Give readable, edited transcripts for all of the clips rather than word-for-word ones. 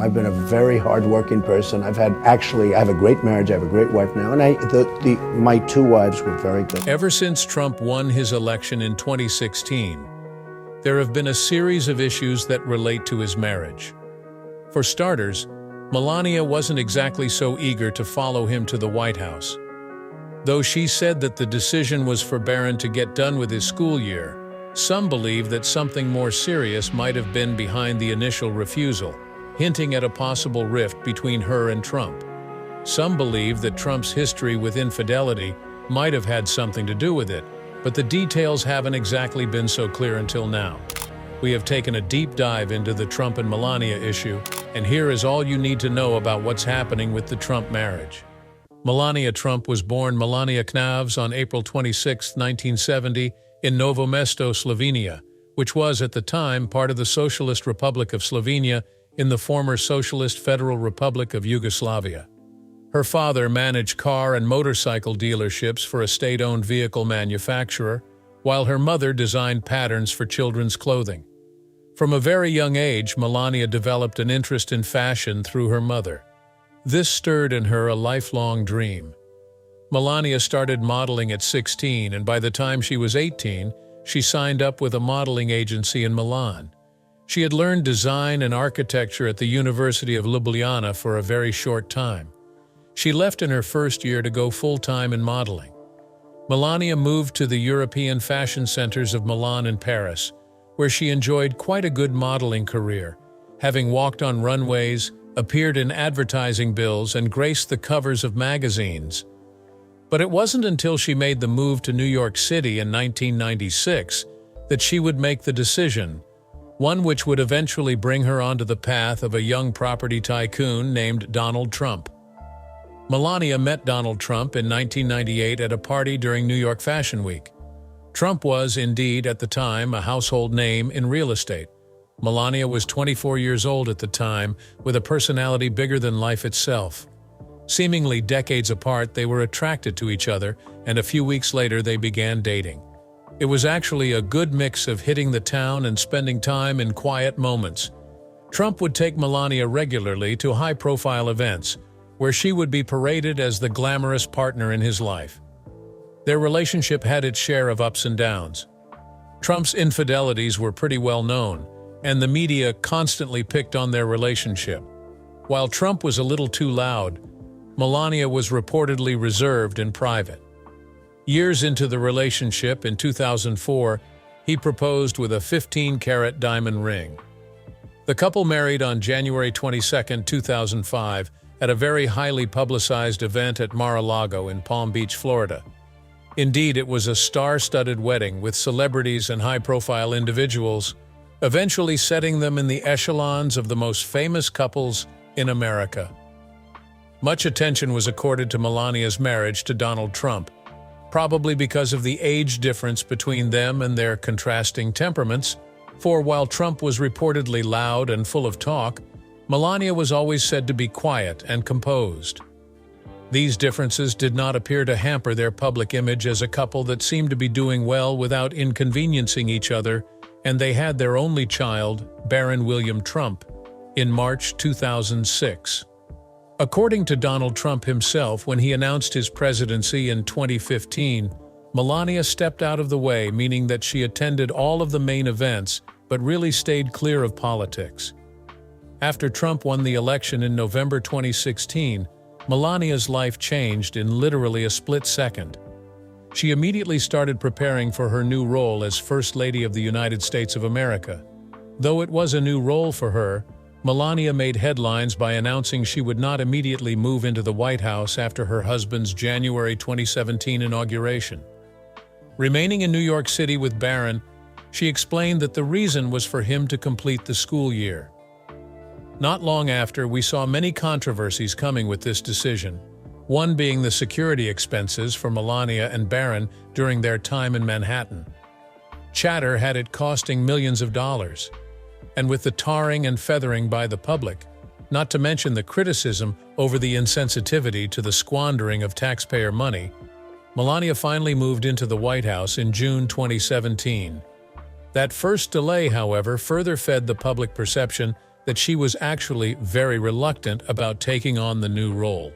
I've been a very hard-working person. I have a great marriage. I have a great wife now, and my two wives were very good. Ever since Trump won his election in 2016, there have been a series of issues that relate to his marriage. For starters, Melania wasn't exactly so eager to follow him to the White House. Though she said that the decision was for Barron to get done with his school year, some believe that something more serious might have been behind the initial refusal, hinting at a possible rift between her and Trump. Some believe that Trump's history with infidelity might have had something to do with it, but the details haven't exactly been so clear until now. We have taken a deep dive into the Trump and Melania issue, and here is all you need to know about what's happening with the Trump marriage. Melania Trump was born Melania Knavs on April 26, 1970, in Novo Mesto, Slovenia, which was at the time part of the Socialist Republic of Slovenia in the former Socialist Federal Republic of Yugoslavia. Her father managed car and motorcycle dealerships for a state-owned vehicle manufacturer, while her mother designed patterns for children's clothing. From a very young age, Melania developed an interest in fashion through her mother. This stirred in her a lifelong dream. Melania started modeling at 16, and by the time she was 18, she signed up with a modeling agency in Milan. She had learned design and architecture at the University of Ljubljana for a very short time. She left in her first year to go full-time in modeling. Melania moved to the European fashion centers of Milan and Paris, where she enjoyed quite a good modeling career, having walked on runways, appeared in advertising bills, and graced the covers of magazines. But it wasn't until she made the move to New York City in 1996 that she would make the decision, one which would eventually bring her onto the path of a young property tycoon named Donald Trump. Melania met Donald Trump in 1998 at a party during New York Fashion Week. Trump was, indeed, at the time, a household name in real estate. Melania was 24 years old at the time, with a personality bigger than life itself. Seemingly decades apart, they were attracted to each other, and a few weeks later they began dating. It was actually a good mix of hitting the town and spending time in quiet moments. Trump would take Melania regularly to high-profile events, where she would be paraded as the glamorous partner in his life. Their relationship had its share of ups and downs. Trump's infidelities were pretty well known, and the media constantly picked on their relationship. While Trump was a little too loud, Melania was reportedly reserved and private. Years into the relationship, in 2004, he proposed with a 15-carat diamond ring. The couple married on January 22, 2005, at a very highly publicized event at Mar-a-Lago in Palm Beach, Florida. Indeed, it was a star-studded wedding with celebrities and high-profile individuals, eventually setting them in the echelons of the most famous couples in America. Much attention was accorded to Melania's marriage to Donald Trump, probably because of the age difference between them and their contrasting temperaments, for while Trump was reportedly loud and full of talk, Melania was always said to be quiet and composed. These differences did not appear to hamper their public image as a couple that seemed to be doing well without inconveniencing each other, and they had their only child, Barron William Trump, in March 2006. According to Donald Trump himself, when he announced his presidency in 2015, Melania stepped out of the way, meaning that she attended all of the main events but really stayed clear of politics. After Trump won the election in November 2016, Melania's life changed in literally a split second. She immediately started preparing for her new role as First Lady of the United States of America. Though it was a new role for her, Melania made headlines by announcing she would not immediately move into the White House after her husband's January 2017 inauguration. Remaining in New York City with Barron, she explained that the reason was for him to complete the school year. Not long after, we saw many controversies coming with this decision, one being the security expenses for Melania and Barron during their time in Manhattan. Chatter had it costing millions of dollars. And with the tarring and feathering by the public, not to mention the criticism over the insensitivity to the squandering of taxpayer money, Melania finally moved into the White House in June 2017. That first delay, however, further fed the public perception that she was actually very reluctant about taking on the new role.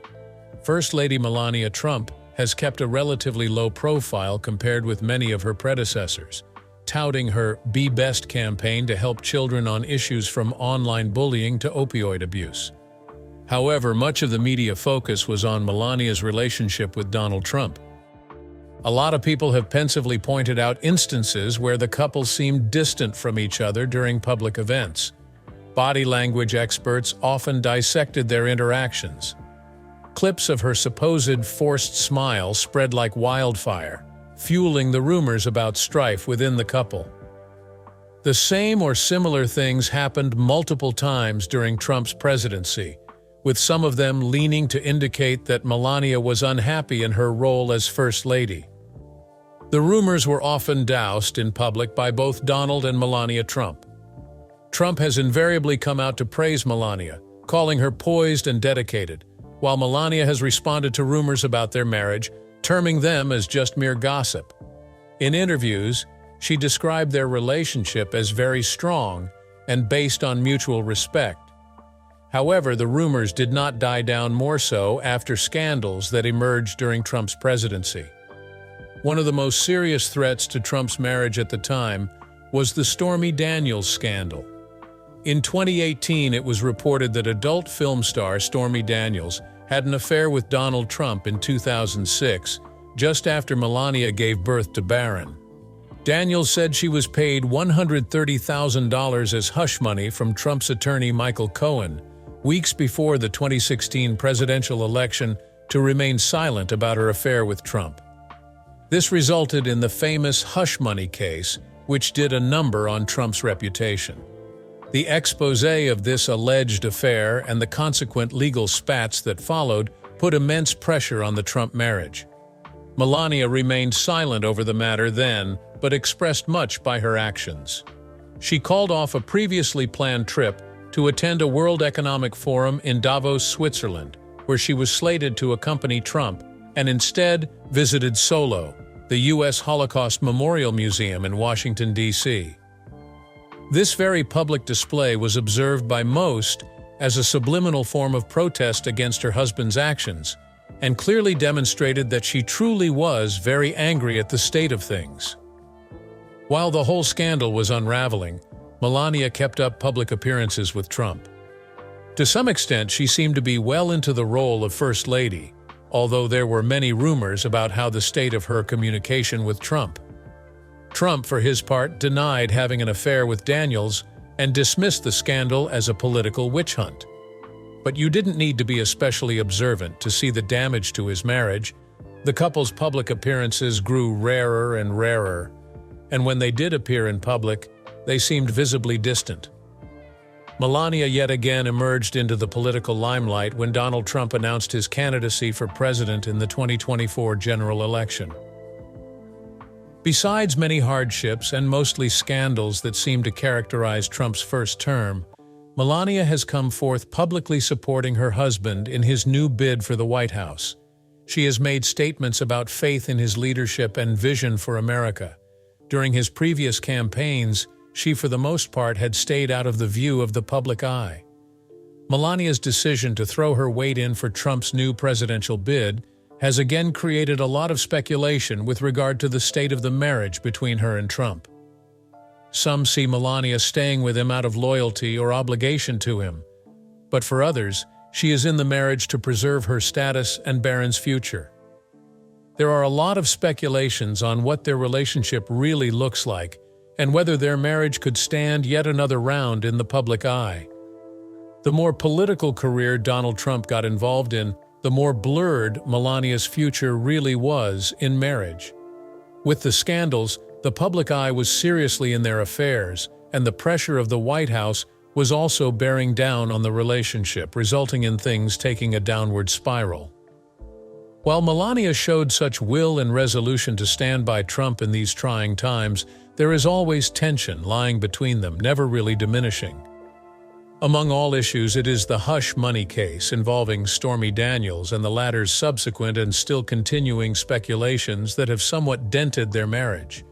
First Lady Melania Trump has kept a relatively low profile compared with many of her predecessors, touting her Be Best campaign to help children on issues from online bullying to opioid abuse. However, much of the media focus was on Melania's relationship with Donald Trump. A lot of people have pensively pointed out instances where the couple seemed distant from each other during public events. Body language experts often dissected their interactions. Clips of her supposed forced smile spread like wildfire, fueling the rumors about strife within the couple. The same or similar things happened multiple times during Trump's presidency, with some of them leaning to indicate that Melania was unhappy in her role as First Lady. The rumors were often doused in public by both Donald and Melania Trump. Trump has invariably come out to praise Melania, calling her poised and dedicated, while Melania has responded to rumors about their marriage, terming them as just mere gossip. In interviews, she described their relationship as very strong and based on mutual respect. However, the rumors did not die down more so after scandals that emerged during Trump's presidency. One of the most serious threats to Trump's marriage at the time was the Stormy Daniels scandal. In 2018, it was reported that adult film star Stormy Daniels had an affair with Donald Trump in 2006, just after Melania gave birth to Barron. Daniels said she was paid $130,000 as hush money from Trump's attorney Michael Cohen, weeks before the 2016 presidential election, to remain silent about her affair with Trump. This resulted in the famous hush money case, which did a number on Trump's reputation. The exposé of this alleged affair and the consequent legal spats that followed put immense pressure on the Trump marriage. Melania remained silent over the matter then, but expressed much by her actions. She called off a previously planned trip to attend a World Economic Forum in Davos, Switzerland, where she was slated to accompany Trump, and instead visited solo, the U.S. Holocaust Memorial Museum in Washington, D.C. This very public display was observed by most as a subliminal form of protest against her husband's actions, and clearly demonstrated that she truly was very angry at the state of things. While the whole scandal was unraveling, Melania kept up public appearances with Trump. To some extent, she seemed to be well into the role of First Lady, although there were many rumors about how the state of her communication with Trump. Trump, for his part, denied having an affair with Daniels and dismissed the scandal as a political witch hunt. But you didn't need to be especially observant to see the damage to his marriage. The couple's public appearances grew rarer and rarer, and when they did appear in public, they seemed visibly distant. Melania yet again emerged into the political limelight when Donald Trump announced his candidacy for president in the 2024 general election. Besides many hardships and mostly scandals that seem to characterize Trump's first term, Melania has come forth publicly supporting her husband in his new bid for the White House. She has made statements about faith in his leadership and vision for America. During his previous campaigns, she for the most part had stayed out of the view of the public eye. Melania's decision to throw her weight in for Trump's new presidential bid has again created a lot of speculation with regard to the state of the marriage between her and Trump. Some see Melania staying with him out of loyalty or obligation to him, but for others, she is in the marriage to preserve her status and Barron's future. There are a lot of speculations on what their relationship really looks like and whether their marriage could stand yet another round in the public eye. The more political career Donald Trump got involved in, the more blurred Melania's future really was in marriage. With the scandals, the public eye was seriously in their affairs, and the pressure of the White House was also bearing down on the relationship, resulting in things taking a downward spiral. While Melania showed such will and resolution to stand by Trump in these trying times, there is always tension lying between them, never really diminishing. Among all issues, it is the hush money case involving Stormy Daniels and the latter's subsequent and still continuing speculations that have somewhat dented their marriage.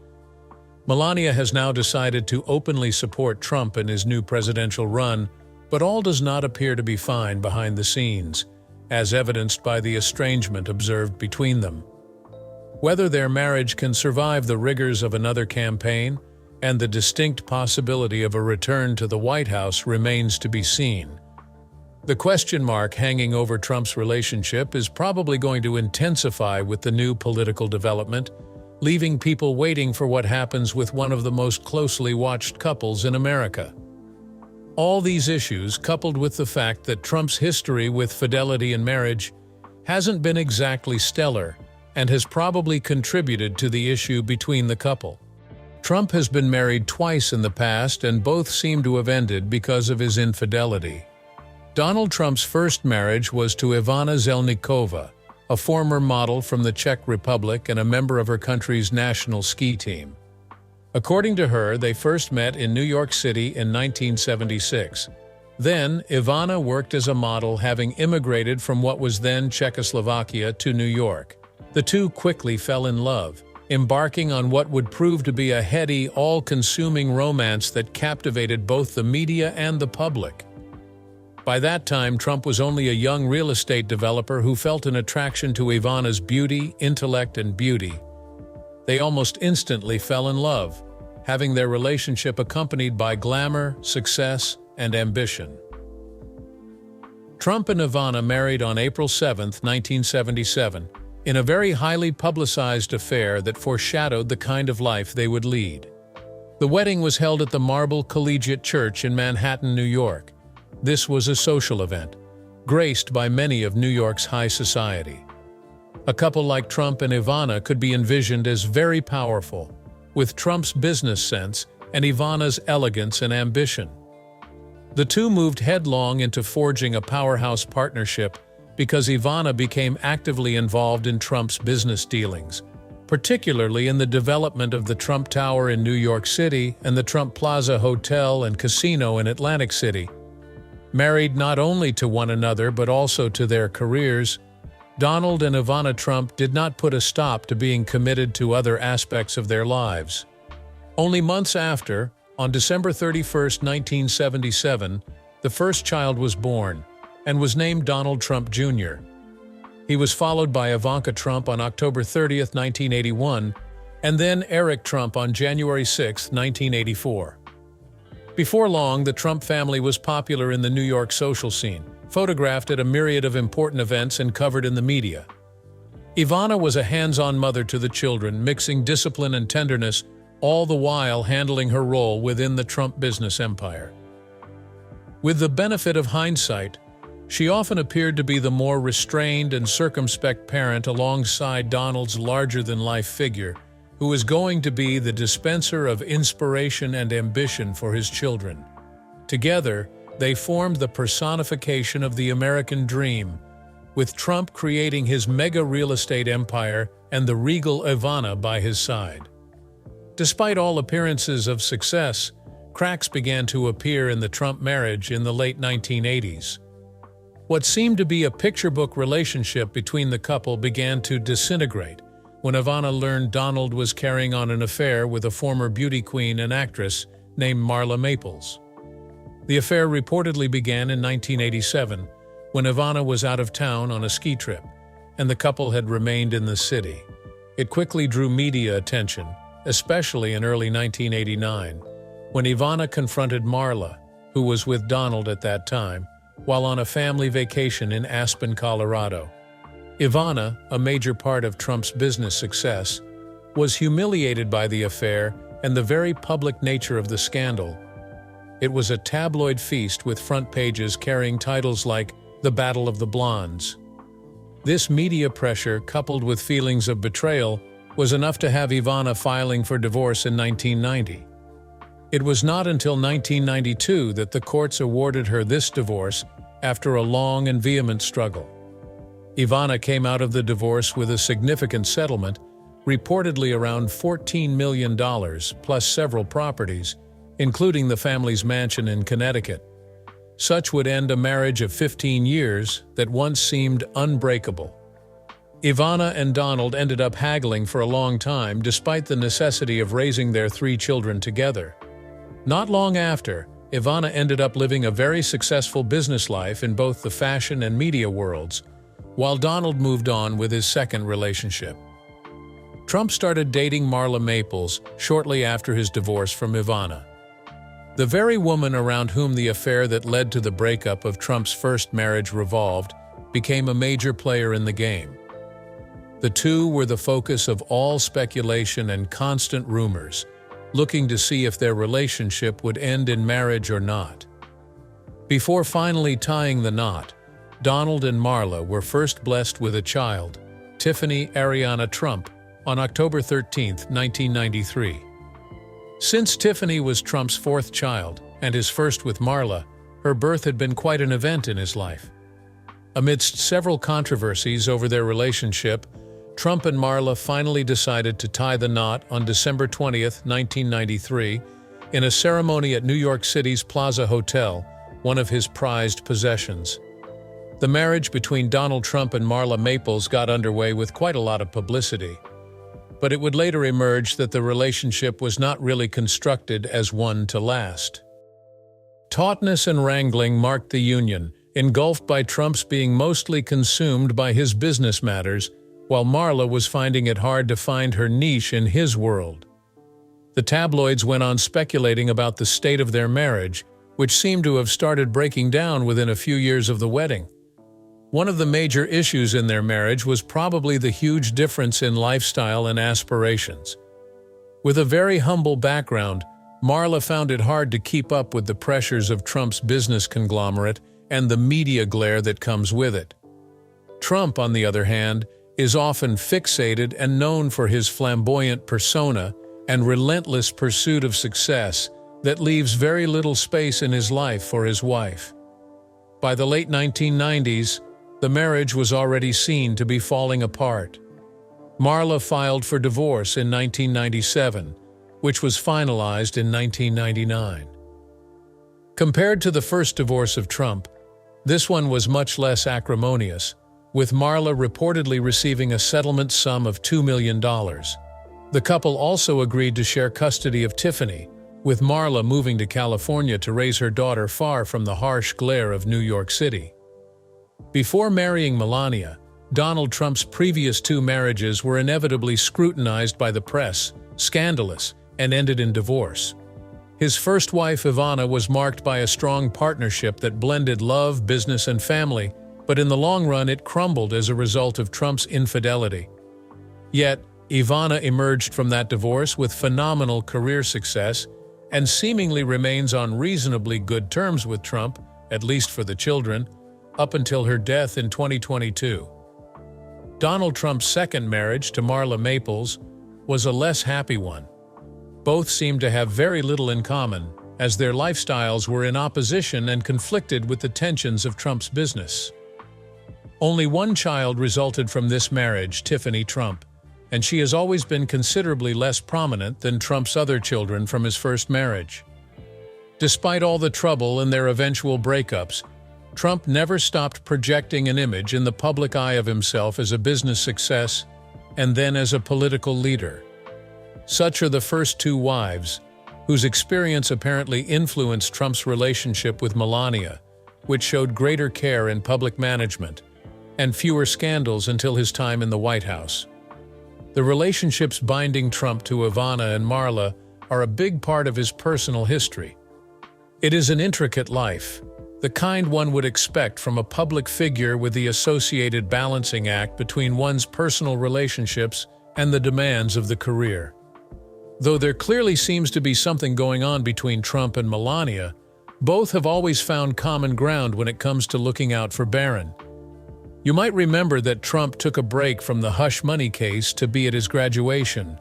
Melania has now decided to openly support Trump in his new presidential run, But all does not appear to be fine behind the scenes, as evidenced by the estrangement observed between them. Whether their marriage can survive the rigors of another campaign and the distinct possibility of a return to the White House remains to be seen. The question mark hanging over Trump's relationship is probably going to intensify with the new political development, leaving people waiting for what happens with one of the most closely watched couples in America. All these issues, coupled with the fact that Trump's history with fidelity in marriage hasn't been exactly stellar and has probably contributed to the issue between the couple. Trump has been married twice in the past, and both seem to have ended because of his infidelity. Donald Trump's first marriage was to Ivana Zelníčková, a former model from the Czech Republic and a member of her country's national ski team. According to her, they first met in New York City in 1976. Then, Ivana worked as a model, having immigrated from what was then Czechoslovakia to New York. The two quickly fell in love, embarking on what would prove to be a heady, all-consuming romance that captivated both the media and the public. By that time, Trump was only a young real estate developer who felt an attraction to Ivana's beauty, intellect, and beauty. They almost instantly fell in love, having their relationship accompanied by glamour, success, and ambition. Trump and Ivana married on April 7, 1977, in a very highly publicized affair that foreshadowed the kind of life they would lead. The wedding was held at the Marble Collegiate Church in Manhattan, New York. This was a social event, graced by many of New York's high society. A couple like Trump and Ivana could be envisioned as very powerful, with Trump's business sense and Ivana's elegance and ambition. The two moved headlong into forging a powerhouse partnership because Ivana became actively involved in Trump's business dealings, particularly in the development of the Trump Tower in New York City and the Trump Plaza Hotel and Casino in Atlantic City. Married not only to one another but also to their careers, Donald and Ivana Trump did not put a stop to being committed to other aspects of their lives. Only months after, on December 31, 1977, the first child was born and was named Donald Trump Jr. He was followed by Ivanka Trump on October 30, 1981, and then Eric Trump on January 6, 1984. Before long, the Trump family was popular in the New York social scene, photographed at a myriad of important events and covered in the media. Ivana was a hands-on mother to the children, mixing discipline and tenderness, all the while handling her role within the Trump business empire. With the benefit of hindsight, she often appeared to be the more restrained and circumspect parent alongside Donald's larger-than-life figure, who was going to be the dispenser of inspiration and ambition for his children. Together, they formed the personification of the American dream, with Trump creating his mega real estate empire and the regal Ivana by his side. Despite all appearances of success, cracks began to appear in the Trump marriage in the late 1980s. What seemed to be a picture-book relationship between the couple began to disintegrate when Ivana learned Donald was carrying on an affair with a former beauty queen and actress named Marla Maples. The affair reportedly began in 1987, when Ivana was out of town on a ski trip, and the couple had remained in the city. It quickly drew media attention, especially in early 1989, when Ivana confronted Marla, who was with Donald at that time, while on a family vacation in Aspen, Colorado. Ivana, a major part of Trump's business success, was humiliated by the affair and the very public nature of the scandal. It was a tabloid feast with front pages carrying titles like The Battle of the Blondes. This media pressure, coupled with feelings of betrayal, was enough to have Ivana filing for divorce in 1990. It was not until 1992 that the courts awarded her this divorce after a long and vehement struggle. Ivana came out of the divorce with a significant settlement, reportedly around $14 million, plus several properties, including the family's mansion in Connecticut. Such would end a marriage of 15 years that once seemed unbreakable. Ivana and Donald ended up haggling for a long time despite the necessity of raising their 3 children together. Not long after, Ivana ended up living a very successful business life in both the fashion and media worlds, while Donald moved on with his second relationship. Trump started dating Marla Maples shortly after his divorce from Ivana. The very woman around whom the affair that led to the breakup of Trump's first marriage revolved became a major player in the game. The two were the focus of all speculation and constant rumors, looking to see if their relationship would end in marriage or not. Before finally tying the knot, Donald and Marla were first blessed with a child, Tiffany Ariana Trump, on October 13, 1993. Since Tiffany was Trump's fourth child, and his first with Marla, her birth had been quite an event in his life. Amidst several controversies over their relationship, Trump and Marla finally decided to tie the knot on December 20, 1993, in a ceremony at New York City's Plaza Hotel, one of his prized possessions. The marriage between Donald Trump and Marla Maples got underway with quite a lot of publicity, but it would later emerge that the relationship was not really constructed as one to last. Tautness and wrangling marked the union, engulfed by Trump's being mostly consumed by his business matters, while Marla was finding it hard to find her niche in his world. The tabloids went on speculating about the state of their marriage, which seemed to have started breaking down within a few years of the wedding. One of the major issues in their marriage was probably the huge difference in lifestyle and aspirations. With a very humble background, Marla found it hard to keep up with the pressures of Trump's business conglomerate and the media glare that comes with it. Trump, on the other hand, is often fixated and known for his flamboyant persona and relentless pursuit of success that leaves very little space in his life for his wife. By the late 1990s, the marriage was already seen to be falling apart. Marla filed for divorce in 1997, which was finalized in 1999. Compared to the first divorce of Trump, this one was much less acrimonious, with Marla reportedly receiving a settlement sum of $2 million. The couple also agreed to share custody of Tiffany, with Marla moving to California to raise her daughter far from the harsh glare of New York City. Before marrying Melania, Donald Trump's previous two marriages were inevitably scrutinized by the press, scandalous, and ended in divorce. His first wife, Ivana, was marked by a strong partnership that blended love, business, and family, but in the long run it crumbled as a result of Trump's infidelity. Yet, Ivana emerged from that divorce with phenomenal career success and seemingly remains on reasonably good terms with Trump, at least for the children, up until her death in 2022. Donald Trump's second marriage to Marla Maples was a less happy one. Both seemed to have very little in common, as their lifestyles were in opposition and conflicted with the tensions of Trump's business. Only one child resulted from this marriage, Tiffany Trump, and she has always been considerably less prominent than Trump's other children from his first marriage. Despite all the trouble and their eventual breakups, Trump never stopped projecting an image in the public eye of himself as a business success and then as a political leader. Such are the first two wives, whose experience apparently influenced Trump's relationship with Melania, which showed greater care in public management and fewer scandals until his time in the White House. The relationships binding Trump to Ivana and Marla are a big part of his personal history. It is an intricate life, the kind one would expect from a public figure, with the associated balancing act between one's personal relationships and the demands of the career. Though there clearly seems to be something going on between Trump and Melania, both have always found common ground when it comes to looking out for Barron. You might remember that Trump took a break from the hush money case to be at his graduation.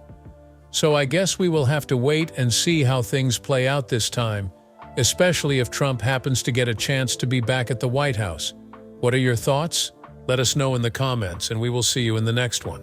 So I guess we will have to wait and see how things play out this time, especially if Trump happens to get a chance to be back at the White House. What are your thoughts? Let us know in the comments, and we will see you in the next one.